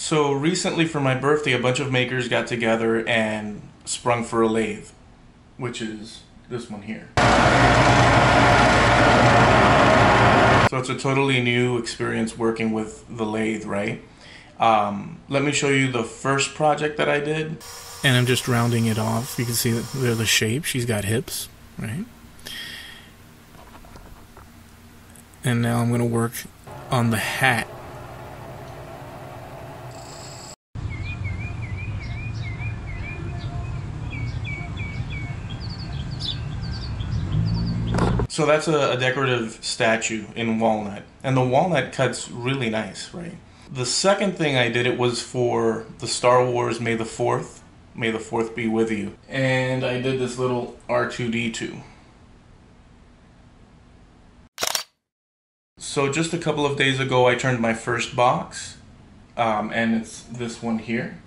So recently for my birthday, a bunch of makers got together and sprung for a lathe, which is this one here. So it's a totally new experience working with the lathe, right? Let me show you the first project that I did. And I'm just rounding it off. You can see that they're the shape. She's got hips, right? And now I'm going to work on the hat. So that's a decorative statue in walnut, and the walnut cuts really nice, right? The second thing I did, it was for the Star Wars May the 4th. May the 4th be with you. And I did this little R2-D2. So just a couple of days ago I turned my first box, and it's this one here.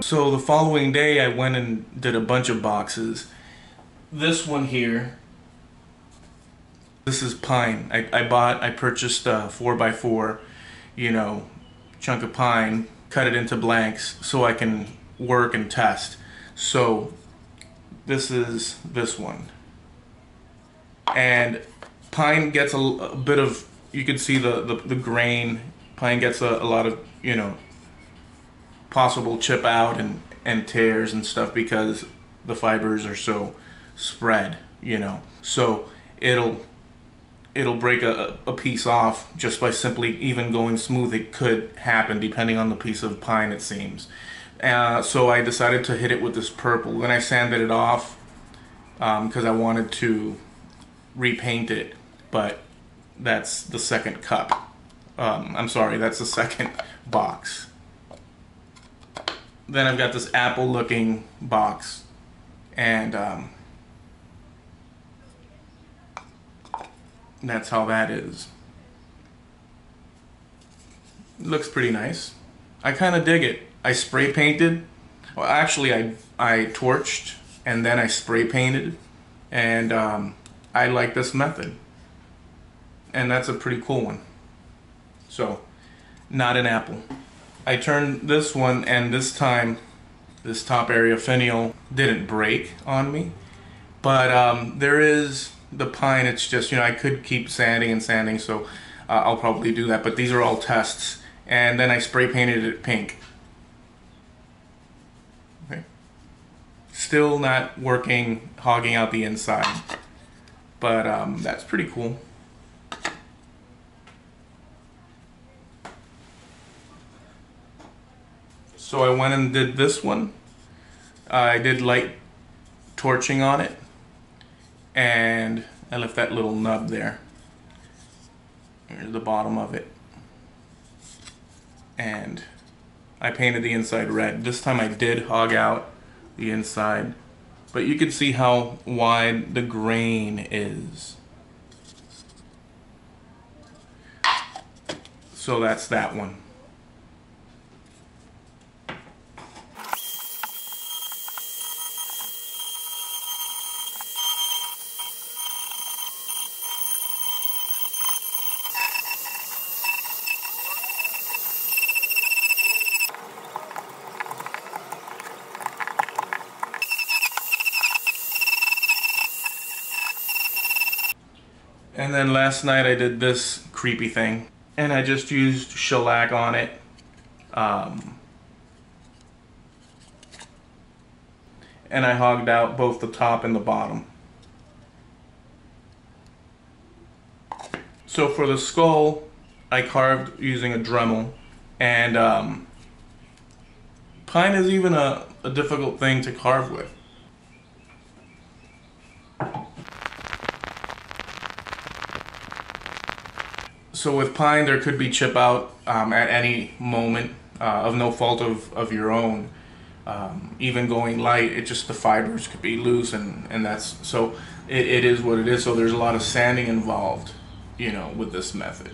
So the following day I went and did a bunch of boxes. This one here, this is pine. I purchased a 4x4, chunk of pine, cut it into blanks so I can work and test. So this is this one. And pine gets a bit of, you can see the grain. Pine gets a lot of, possible chip out and tears and stuff because the fibers are so spread, so it'll break a piece off just by simply even going smooth. It could happen depending on the piece of pine, it seems. So I decided to hit it with this purple. Then I sanded it off because I wanted to repaint it, but that's the second cup. I'm sorry, that's the second box. Then I've got this apple looking box, and that's how that is. Looks pretty nice. I kind of dig it. I spray painted. Well, actually I torched and then I spray painted, and I like this method, and that's a pretty cool one. So, not an apple. I turned this one, and this time this top area finial didn't break on me, but there is the pine. It's just, I could keep sanding and sanding, so I'll probably do that, but these are all tests. And then I spray painted it pink. Okay. Still not working, hogging out the inside, but that's pretty cool. So I went and did this one. I did light torching on it, and I left that little nub there. Here's the bottom of it. And I painted the inside red. This time I did hog out the inside, but you can see how wide the grain is. So that's that one. And then last night I did this creepy thing, and I just used shellac on it. And I hogged out both the top and the bottom. So for the skull, I carved using a Dremel, and pine is even a difficult thing to carve with. So with pine, there could be chip out at any moment of no fault of your own. Even going light, it just, the fibers could be loose, and that's, so it is what it is. So there's a lot of sanding involved, you know, with this method.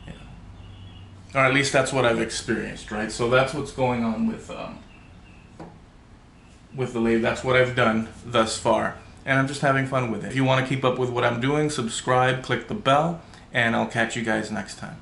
Yeah. Or at least that's what I've experienced, right? So that's what's going on with the lathe. That's what I've done thus far, and I'm just having fun with it. If you want to keep up with what I'm doing, subscribe, click the bell, and I'll catch you guys next time.